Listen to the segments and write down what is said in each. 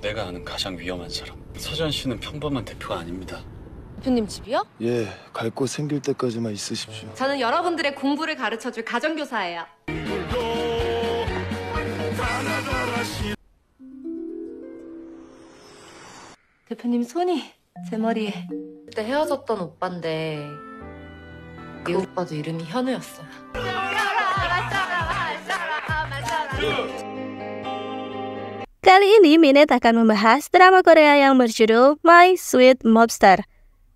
내가 아는 가장 위험한 사람. 서전 씨는 평범한 대표가 아닙니다. 대표님 집이요? 예, 갈 곳 생길 때까지만 있으십시오. 저는 여러분들의 공부를 가르쳐줄 가정교사예요. 대표님 손이 제 머리에. 그때 헤어졌던 오빠인데 이 오빠도 이름이 현우였어요. Kali ini Minet akan membahas drama Korea yang berjudul My Sweet Mobster.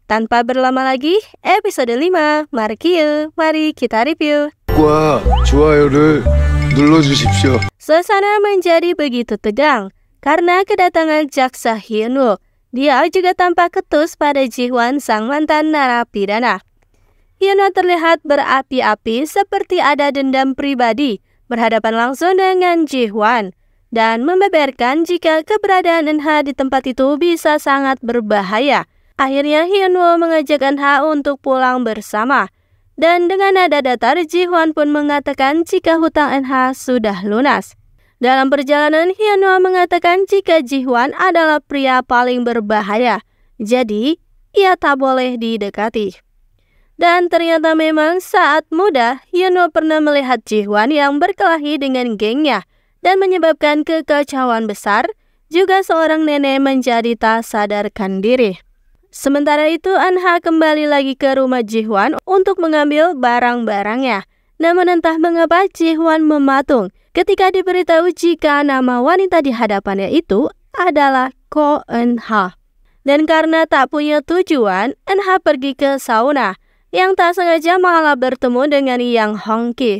Tanpa berlama lagi, episode 5, mari kita review. 과 좋아요를 눌러주십시오. Suasana menjadi begitu tegang karena kedatangan jaksa Hyunwoo. Dia juga tampak ketus pada Ji-hwan sang mantan narapidana. Hyunwoo terlihat berapi-api seperti ada dendam pribadi berhadapan langsung dengan Ji-hwan dan membeberkan jika keberadaan Eun-ha di tempat itu bisa sangat berbahaya. Akhirnya Hyunwoo mengajak Eun-ha untuk pulang bersama. Dan dengan nada datar, Ji-hwan pun mengatakan jika hutang Eun-ha sudah lunas. Dalam perjalanan, Hyunwoo mengatakan jika Ji-hwan adalah pria paling berbahaya. Jadi, ia tak boleh didekati. Dan ternyata memang saat muda, Hyunwoo pernah melihat Ji-hwan yang berkelahi dengan gengnya dan menyebabkan kekacauan besar. Juga seorang nenek menjadi tak sadarkan diri. Sementara itu, Eun-ha kembali lagi ke rumah Ji-hwan untuk mengambil barang-barangnya. Namun entah mengapa Ji-hwan mematung ketika diberitahu jika nama wanita di hadapannya itu adalah Ko Eun-ha. Dan karena tak punya tujuan, Eun-ha pergi ke sauna, yang tak sengaja malah bertemu dengan Yang Hong-ki.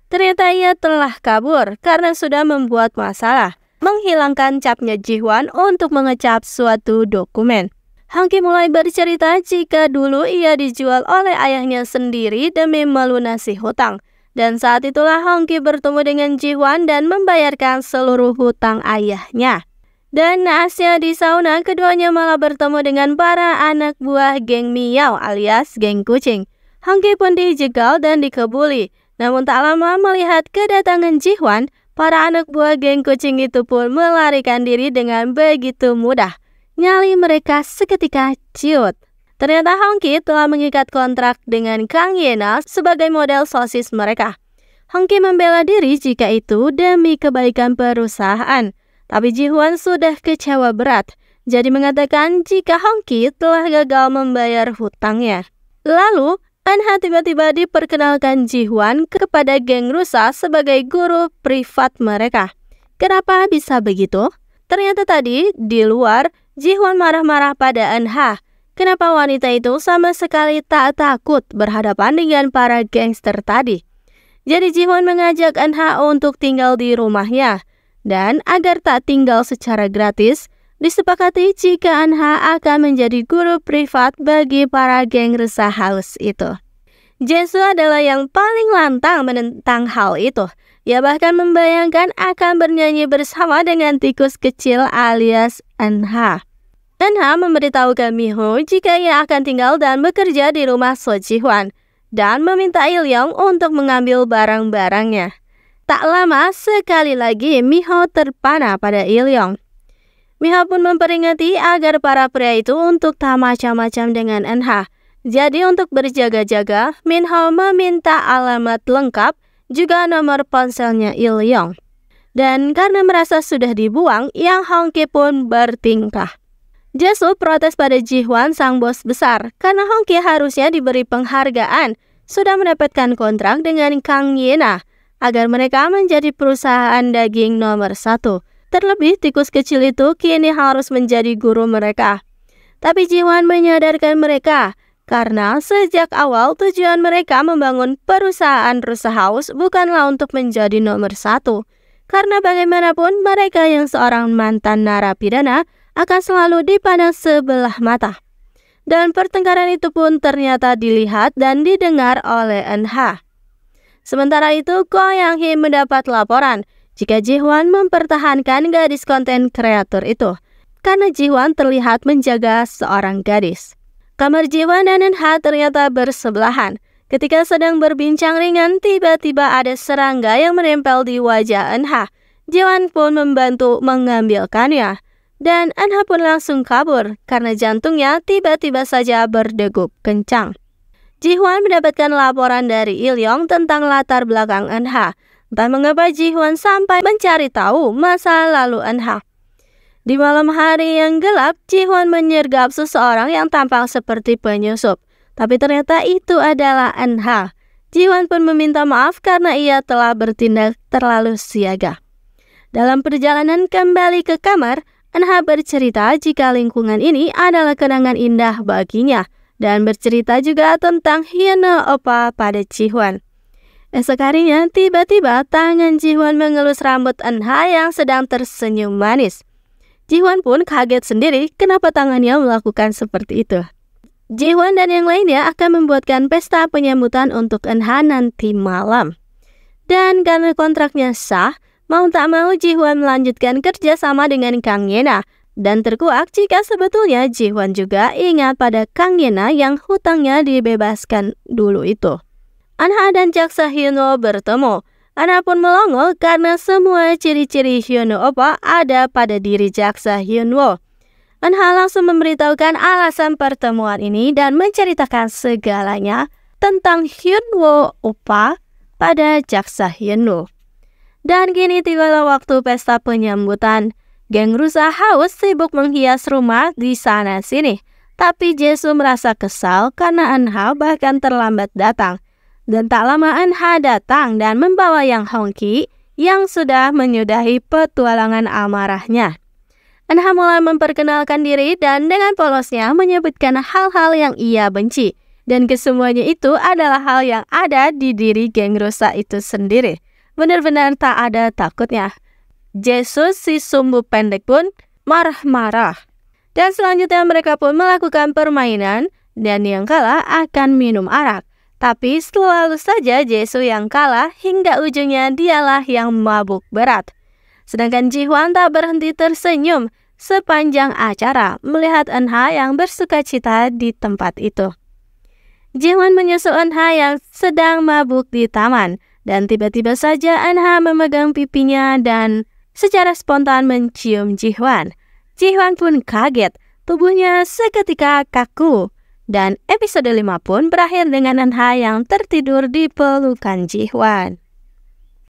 Ternyata ia telah kabur karena sudah membuat masalah, menghilangkan capnya Ji-hwan untuk mengecap suatu dokumen. Hong-ki mulai bercerita jika dulu ia dijual oleh ayahnya sendiri demi melunasi hutang. Dan saat itulah Hong-ki bertemu dengan Ji-hwan dan membayarkan seluruh hutang ayahnya. Dan naasnya di sauna, keduanya malah bertemu dengan para anak buah geng Miao alias geng kucing. Hong-ki pun dijegal dan dikebuli. Namun tak lama melihat kedatangan Ji-hwan, para anak buah geng kucing itu pun melarikan diri dengan begitu mudah. Nyali mereka seketika ciut. Ternyata Hong-ki telah mengikat kontrak dengan Kang Ye-na sebagai model sosis mereka. Hong-ki membela diri jika itu demi kebaikan perusahaan. Tapi Ji-hwan sudah kecewa berat, jadi mengatakan jika Hong-ki telah gagal membayar hutangnya. Lalu, Eun-ha tiba-tiba diperkenalkan Ji-hwan kepada geng rusa sebagai guru privat mereka. Kenapa bisa begitu? Ternyata tadi, di luar, Ji-hwan marah-marah pada Eun-ha. Kenapa wanita itu sama sekali tak takut berhadapan dengan para gangster tadi? Jadi Ji-hwan mengajak Eun-ha untuk tinggal di rumahnya. Dan agar tak tinggal secara gratis, disepakati jika Eun-ha akan menjadi guru privat bagi para geng resah haus itu. Jisoo adalah yang paling lantang menentang hal itu. Ia bahkan membayangkan akan bernyanyi bersama dengan tikus kecil alias Eun-ha. Eun-ha memberitahukan Miho jika ia akan tinggal dan bekerja di rumah So Ji-hwan dan meminta Il-yong untuk mengambil barang-barangnya. Tak lama sekali lagi Miho terpana pada Il-yong. Miho pun memperingati agar para pria itu untuk tak macam-macam dengan Eun-ha. Jadi untuk berjaga-jaga, Minho meminta alamat lengkap juga nomor ponselnya Il-yong. Dan karena merasa sudah dibuang, Yang Hong-ki pun bertingkah. Jisoo protes pada Ji-hwan sang bos besar karena Hong-ki harusnya diberi penghargaan sudah mendapatkan kontrak dengan Kang Ye-na agar mereka menjadi perusahaan daging nomor 1. Terlebih tikus kecil itu kini harus menjadi guru mereka. Tapi Ji-hwan menyadarkan mereka karena sejak awal tujuan mereka membangun perusahaan rusa haus bukanlah untuk menjadi nomor 1. Karena bagaimanapun mereka yang seorang mantan narapidana akan selalu dipandang sebelah mata. Dan pertengkaran itu pun ternyata dilihat dan didengar oleh Eun-ha. Sementara itu, Ko Yang-hee mendapat laporan jika Ji-hwan mempertahankan gadis konten kreator itu, karena Ji-hwan terlihat menjaga seorang gadis. Kamar Ji-hwan dan Eun-ha ternyata bersebelahan. Ketika sedang berbincang ringan, tiba-tiba ada serangga yang menempel di wajah Eun-ha. Ji-hwan pun membantu mengambilkannya. Dan Anha pun langsung kabur karena jantungnya tiba-tiba saja berdegup kencang. Ji-hwan mendapatkan laporan dari Il-yong tentang latar belakang Anha. Entah mengapa Ji-hwan sampai mencari tahu masa lalu Anha. Di malam hari yang gelap, Ji-hwan menyergap seseorang yang tampak seperti penyusup. Tapi ternyata itu adalah Anha. Ji-hwan pun meminta maaf karena ia telah bertindak terlalu siaga. Dalam perjalanan kembali ke kamar, Anha bercerita jika lingkungan ini adalah kenangan indah baginya dan bercerita juga tentang Hyuna Oppa pada Ji-hwan. Esok harinya, tiba-tiba tangan Ji-hwan mengelus rambut Anha yang sedang tersenyum manis. Ji-hwan pun kaget sendiri kenapa tangannya melakukan seperti itu. Ji-hwan dan yang lainnya akan membuatkan pesta penyambutan untuk Anha nanti malam. Dan karena kontraknya sah, mau tak mau Ji-hwan melanjutkan kerjasama dengan Kang Yena. Dan terkuak jika sebetulnya Ji-hwan juga ingat pada Kang Yena yang hutangnya dibebaskan dulu itu. Anha dan jaksa Hyunwoo bertemu. Anha pun melongo karena semua ciri-ciri Hyuna Oppa ada pada diri jaksa Hyunwoo. Anha langsung memberitahukan alasan pertemuan ini dan menceritakan segalanya tentang Hyunwoo Oppa pada jaksa Hyunwoo. Dan kini tibalah waktu pesta penyambutan. Geng rusa haus sibuk menghias rumah di sana-sini. Tapi Jisoo merasa kesal karena Anha bahkan terlambat datang. Dan tak lama Anha datang dan membawa Yang Hongki yang sudah menyudahi petualangan amarahnya. Anha mulai memperkenalkan diri dan dengan polosnya menyebutkan hal-hal yang ia benci. Dan kesemuanya itu adalah hal yang ada di diri geng rusa itu sendiri. Benar-benar tak ada takutnya. Jisoo si sumbu pendek pun marah-marah. Dan selanjutnya mereka pun melakukan permainan dan yang kalah akan minum arak. Tapi selalu saja Jisoo yang kalah hingga ujungnya dialah yang mabuk berat. Sedangkan Ji-hwan tak berhenti tersenyum sepanjang acara melihat Anha yang bersukacita di tempat itu. Ji-hwan menyusul Anha yang sedang mabuk di taman. Dan tiba-tiba saja Anha memegang pipinya dan secara spontan mencium Ji-hwan. Ji-hwan pun kaget, tubuhnya seketika kaku. Dan episode 5 pun berakhir dengan Anha yang tertidur di pelukan Ji-hwan.